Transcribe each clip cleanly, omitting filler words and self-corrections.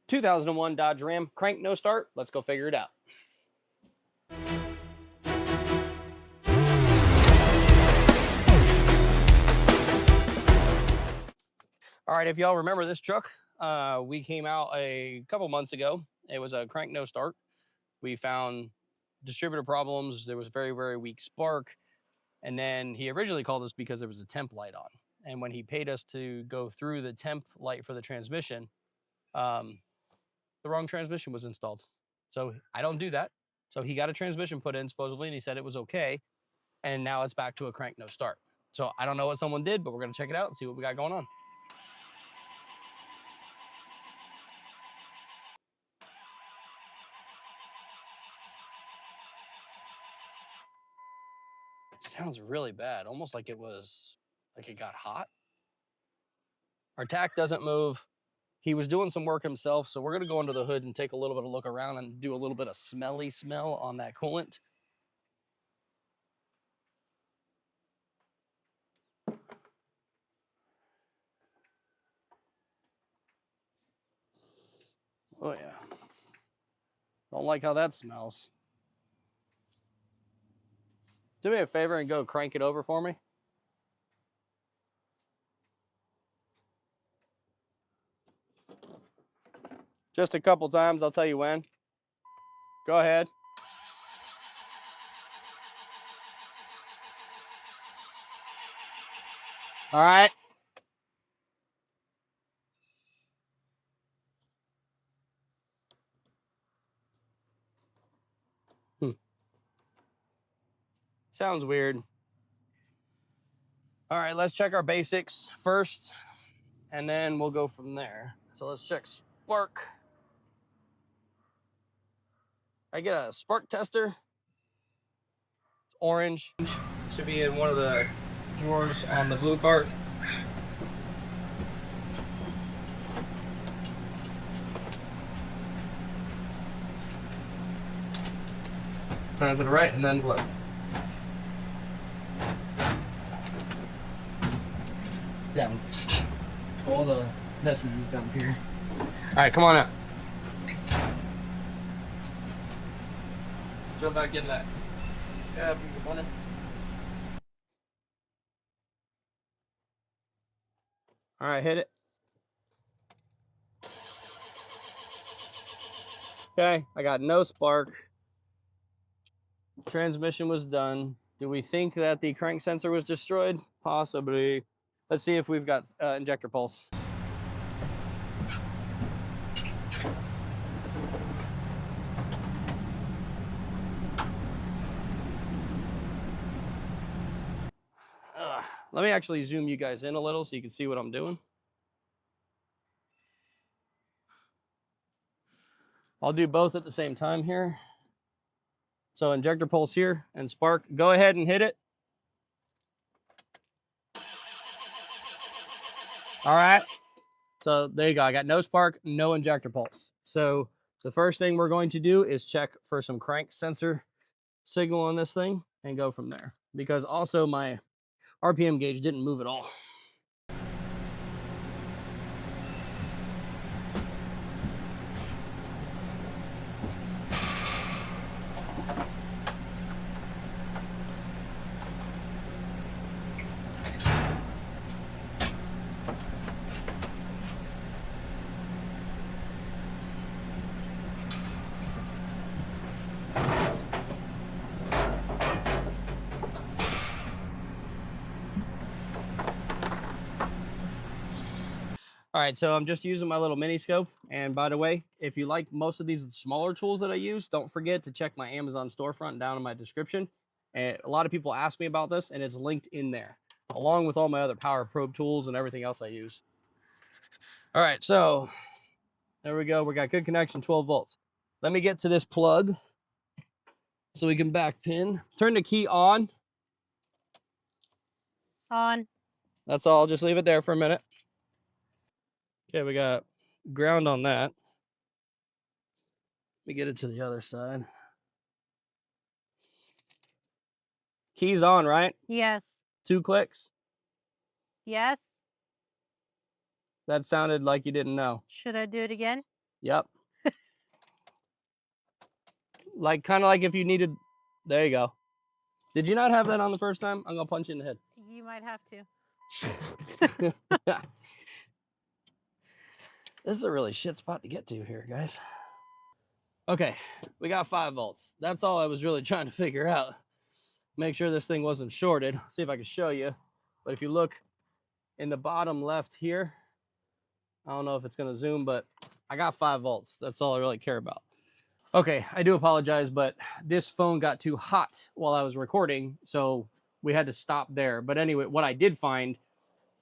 2001 Dodge Ram, crank no start. Let's go figure it out. All right, if y'all remember this truck, we came out a couple months ago. It was a crank no start. We found distributor problems. There was very, very weak spark. And then he originally called us because there was a temp light on. And when he paid us to go through the temp light for the transmission, the wrong transmission was installed. So I don't do that. So he got a transmission put in supposedly, and he said it was okay. And now it's back to a crank no start. So I don't know what someone did, but we're gonna check it out and see what we got going on. It sounds really bad, almost like it got hot. Our tack doesn't move. He was doing some work himself, so we're gonna go under the hood and take a little bit of look around and do a little bit of smelly smell on that coolant. Oh yeah. Don't like how that smells. Do me a favor and go crank it over for me. Just a couple times, I'll tell you when. Go ahead. All right. Sounds weird. All right, let's check our basics first, and then we'll go from there. So let's check spark. I get a spark tester. It's orange. Should be in one of the drawers on the blue part. Turn it to the right, and then what? Down. All the necessities down here. All right, come on out. Jump back in that. Yeah, good morning. All right, hit it. Okay, I got no spark. Transmission was done. Do we think that the crank sensor was destroyed? Possibly. Let's see if we've got injector pulse. Let me actually zoom you guys in a little so you can see what I'm doing. I'll do both at the same time here. So injector pulse here and spark. Go ahead and hit it. All right. So there you go. I got no spark, no injector pulse. So the first thing we're going to do is check for some crank sensor signal on this thing and go from there. Because also my RPM gauge didn't move at all. All right, so I'm just using my little mini scope. And by the way, if you like most of these smaller tools that I use, don't forget to check my Amazon storefront down in my description. And a lot of people ask me about this, and it's linked in there, along with all my other power probe tools and everything else I use. All right, so there we go. We got good connection, 12 volts. Let me get to this plug so we can back pin. Turn the key on. On. That's all. Just leave it there for a minute. Okay, we got ground on that. Let me get it to the other side. Keys on, right? Yes. 2 clicks. Yes. That sounded like you didn't know. Should I do it again? Yep. Like, kind of like if you needed, there you go. Did you not have that on the first time? I'm gonna punch you in the head. You might have to. This is a really shit spot to get to here, guys. Okay, we got 5 volts. That's all I was really trying to figure out. Make sure this thing wasn't shorted. See if I can show you. But if you look in the bottom left here, I don't know if it's gonna zoom, but I got 5 volts. That's all I really care about. Okay, I do apologize, but this phone got too hot while I was recording, so we had to stop there. But anyway, what I did find,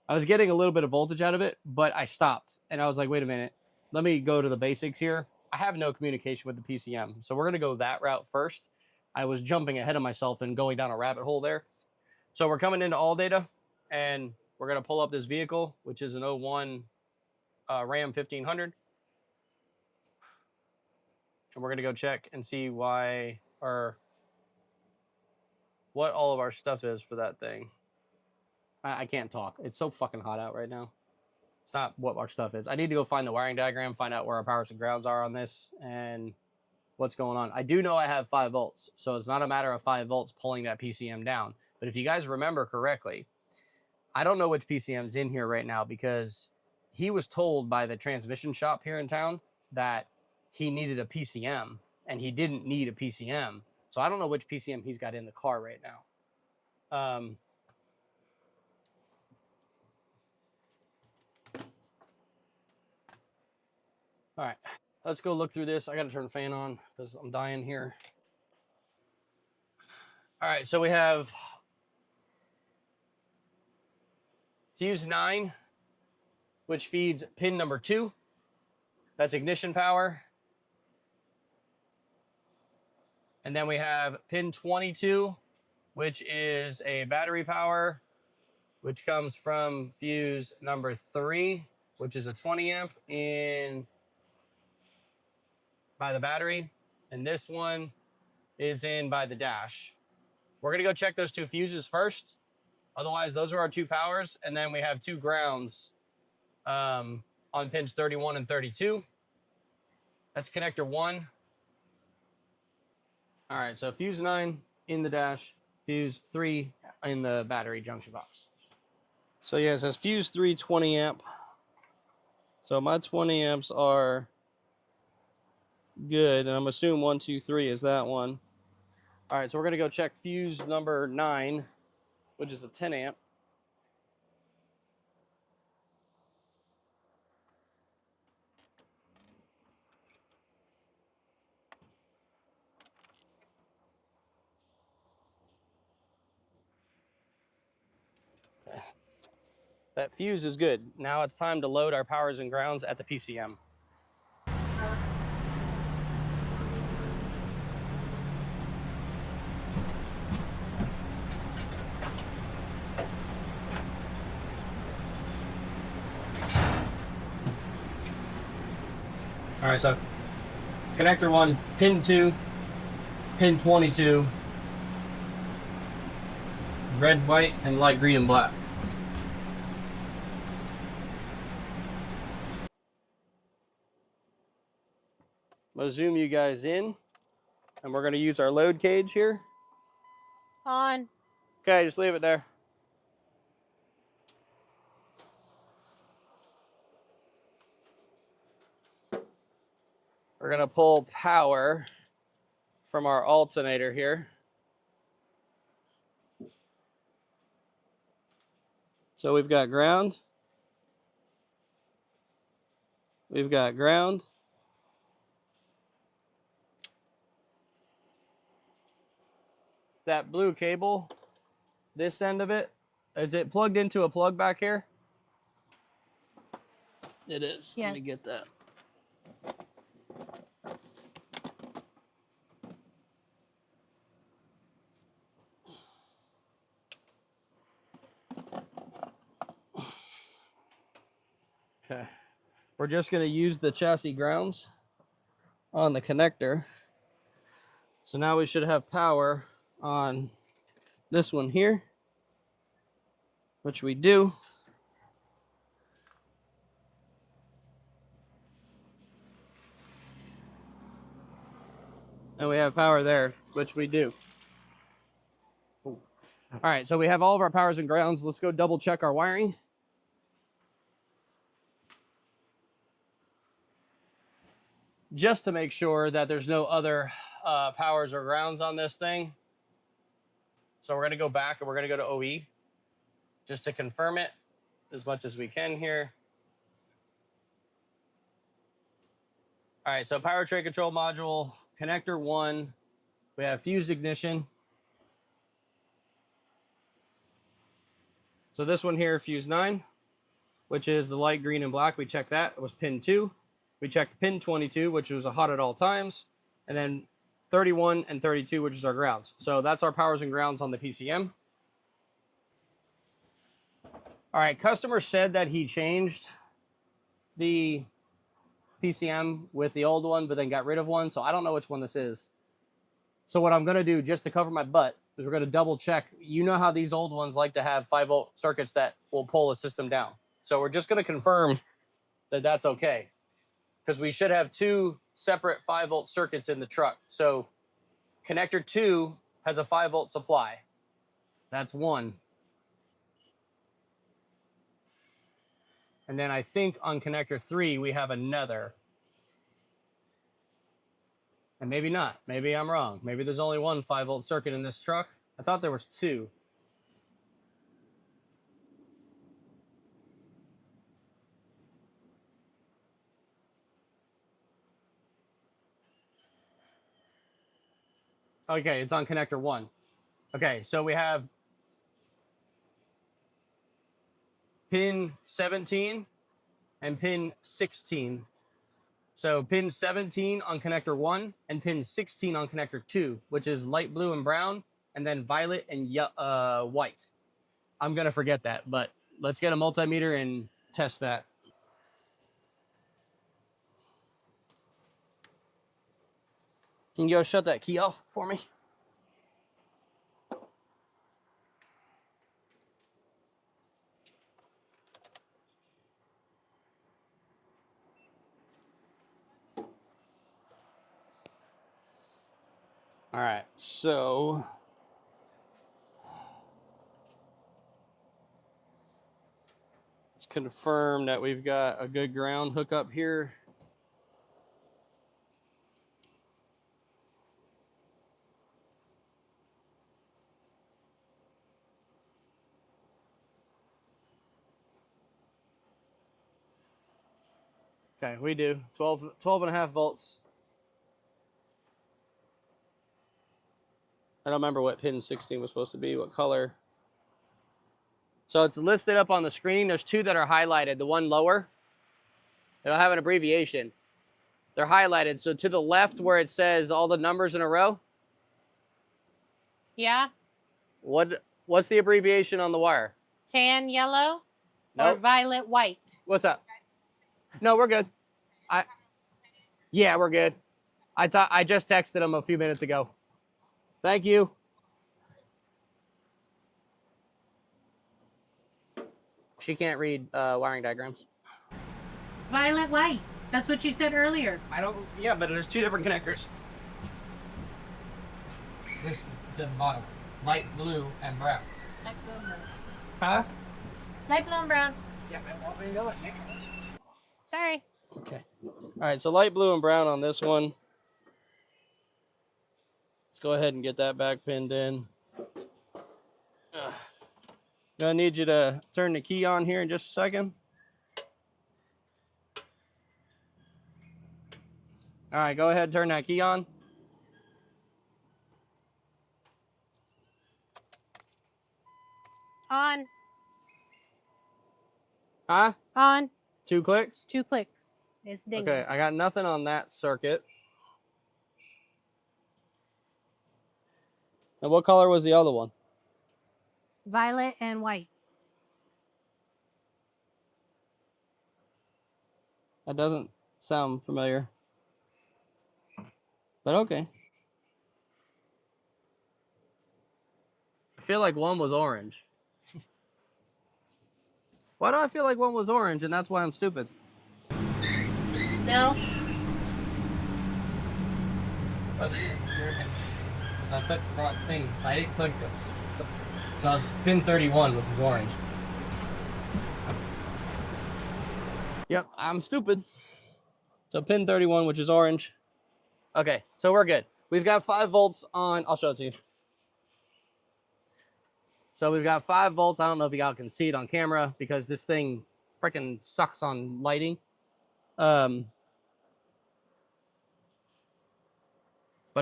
I was getting a little bit of voltage out of it, but I stopped and I was like, wait a minute, let me go to the basics here. I have no communication with the PCM, so we're gonna go that route first. I was jumping ahead of myself and going down a rabbit hole there. So we're coming into all data and we're gonna pull up this vehicle, which is an 01 Ram 1500. And we're gonna go check and see why or what all of our stuff is for that thing. I can't talk. It's so fucking hot out right now. It's not what our stuff is. I need to go find the wiring diagram, find out where our powers and grounds are on this and what's going on. I do know I have 5 volts, so it's not a matter of 5 volts pulling that PCM down. But if you guys remember correctly, I don't know which PCM's in here right now because he was told by the transmission shop here in town that he needed a PCM and he didn't need a PCM. So I don't know which PCM he's got in the car right now. All right, let's go look through this. I got to turn the fan on because I'm dying here. All right, so we have fuse 9, which feeds pin number 2. That's ignition power. And then we have pin 22, which is a battery power, which comes from fuse number 3, which is a 20 amp in by the battery. And this one is in by the dash. We're gonna go check those 2 fuses first. Otherwise, those are our 2 powers. And then we have 2 grounds on pins 31 and 32. That's connector 1. All right, so fuse 9 in the dash, fuse 3 in the battery junction box. So yeah, it says fuse 3 20 amp. So my 20 amps are good, and I'm assuming 1, 2, 3 is that one. All right, so we're gonna go check fuse number 9, which is a 10 amp. That fuse is good. Now it's time to load our powers and grounds at the PCM. All right, so connector 1, pin 2, pin 22, red, white, and light green and black. I'm gonna zoom you guys in, and we're gonna use our load cage here. On. Okay, just leave it there. We're gonna pull power from our alternator here. So we've got ground. We've got ground. That blue cable, this end of it, is it plugged into a plug back here? It is. Yes. Let me get that. Okay. We're just going to use the chassis grounds on the connector. So now we should have power on this one here, which we do. and we have power there, which we do. Ooh. All right, so we have all of our powers and grounds. Let's go double check our wiring. Just to make sure that there's no other powers or grounds on this thing. So we're gonna go back and we're gonna go to OE just to confirm it as much as we can here. All right, so power tray control module, connector 1. We have fused ignition. So this one here, fuse 9, which is the light green and black. We checked that. It was pin 2. We checked pin 22, which was a hot at all times. And then 31 and 32, which is our grounds. So that's our powers and grounds on the PCM. All right, customer said that he changed the PCM with the old one, but then got rid of one. So I don't know which one this is. So what I'm going to do, just to cover my butt, is we're going to double check. You know how these old ones like to have 5-volt circuits that will pull a system down. So we're just going to confirm that that's okay, because we should have 2 separate 5-volt circuits in the truck. So connector 2 has a 5-volt supply. That's 1. And then I think on connector 3, we have another. And maybe not. Maybe I'm wrong. Maybe there's only 1 5-volt circuit in this truck. I thought there was 2. Okay, it's on connector 1. Okay, so we have pin 17 and pin 16. So pin 17 on connector 1 and pin 16 on connector 2, which is light blue and brown, and then violet and white. I'm going to forget that, but let's get a multimeter and test that. Can you go shut that key off for me? All right, so let's confirm that we've got a good ground hookup here. Okay, we do 12 and a half volts. I don't remember what pin 16 was supposed to be, what color. So it's listed up on the screen. There's 2 that are highlighted. The one lower, it'll have an abbreviation. They're highlighted. So to the left where it says all the numbers in a row. Yeah. What's the abbreviation on the wire? Tan yellow or Nope. violet white? What's that? No, we're good. Yeah, we're good. I just texted him a few minutes ago. Thank you. She can't read wiring diagrams. Violet white. That's what you said earlier. Yeah, but there's 2 different connectors. This is at the bottom. Light blue and brown. Light blue and brown. Huh? Light blue and brown. Yeah, we know it. Sorry. Okay. All right, so light blue and brown on this one. Let's go ahead and get that back pinned in. Gonna need you to turn the key on here in just a second. All right, go ahead and turn that key on. On. Huh? On. 2 clicks? 2 clicks. It's dinging. Okay, I got nothing on that circuit. And what color was the other one? Violet and white. That doesn't sound familiar. But okay. I feel like one was orange. Why do I feel like one was orange and that's why I'm stupid? No. But it's because I clicked the wrong thing. I didn't click this. So it's pin 31, which is orange. Yep, I'm stupid. So pin 31, which is orange. Okay, so we're good. We've got 5 volts on, I'll show it to you. So we've got 5 volts. I don't know if y'all can see it on camera because this thing freaking sucks on lighting. But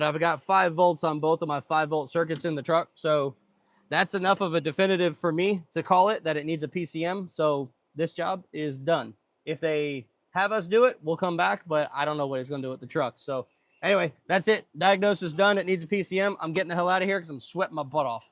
I've got 5 volts on both of my 5-volt circuits in the truck. So that's enough of a definitive for me to call it that it needs a PCM. So this job is done. If they have us do it, we'll come back, but I don't know what it's going to do with the truck. So anyway, that's it. Diagnosis done. It needs a PCM. I'm getting the hell out of here because I'm sweating my butt off.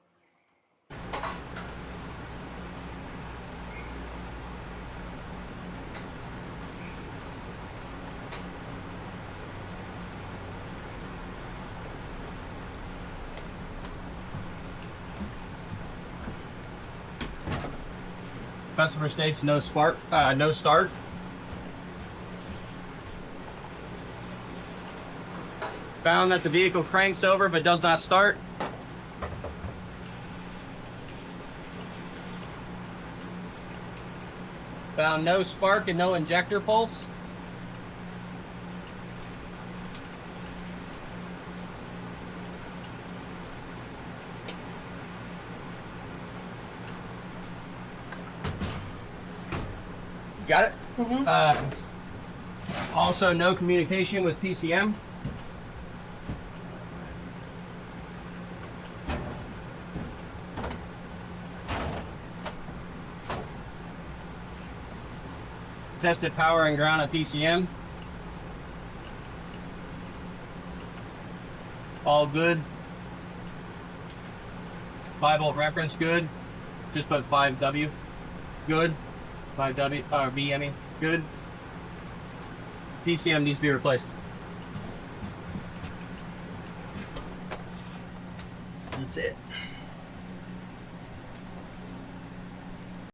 Customer states no spark, no start. Found that the vehicle cranks over but does not start. Found no spark and no injector pulse. Got it? Mm-hmm. Also, no communication with PCM. Tested power and ground at PCM. All good. 5-volt reference, good. Just put 5W, good. 5W, or B, I mean, good. PCM needs to be replaced. That's it.